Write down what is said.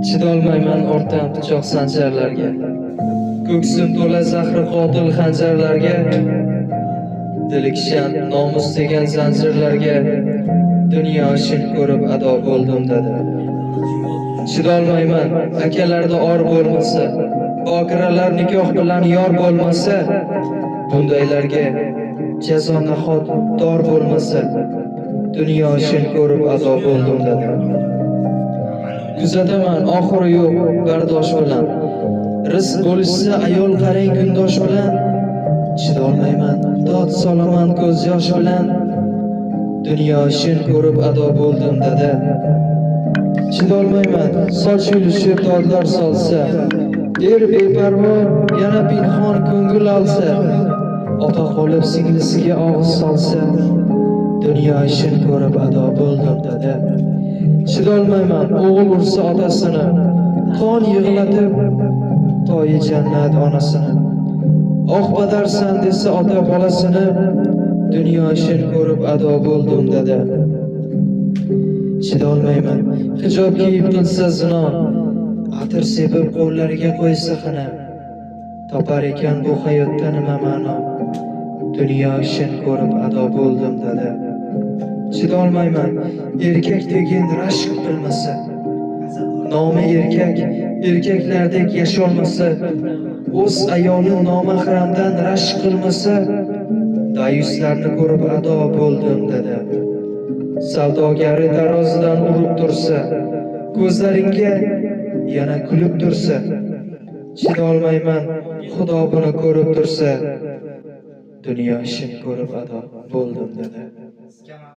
Chidolmayman ortam pichoq sanjarlarga, ko'ksim to'la zahri qotil xanjarlarga, dili kishan nomus degan zanjirlarga, dunyo ishini ko'rib ado bo'ldim dedi. Chidolmayman akalarda or bo'lmasa, bokiralar nikoh bilan yor bo'lmasa, bundaylarga jazo nahot dor bo'lmasa, dunyo ishini ko'rib ado bo'ldim dedi. Kuzataman oxiri yo'q bardosh bilan, rizq bo'lishsa ayol qarang kundosh bilan, chidolmayman dod solaman ko'z yosh bilan, dunyo ishini ko'rib ado bo'ldim dedi. Chidolmayman soch yulishib dodlar solsa, beparvo yana pinhon ko'ngil olsa, ota qolib singlisiga og'iz solsa, dunyo ishini ko'rib ado bo'ldim dedi. Chidolmayman o'g'il ursa otasini, qon yig'latib toyi jannat onasini, oq padarsan desa ota bolasini, dunyo ishini ko'rib ado bo'ldim dedi. Chidolmayman hijob kiyib qilsa zino, atir sepib qo'llariga qo'ysa xina, topar ekan bu hayotda nima ma'no, dunyo ishini ko'rib ado bo'ldim dedi. Chidolmayman erkak degan rashk qilmasa, nomi erkak erkaklardek yasholmasa, o'z ayoli nomahramdan rashk qilmasa, dayuslarni ko'rib ado bo'ldim dedi. Savdogari tarozidan urib tursa, ko'zlaringga yana kulib tursa, chidolmayman Xudo buni ko'rib tursa, dunyo ishini ko'rib ado bo'ldim dedi.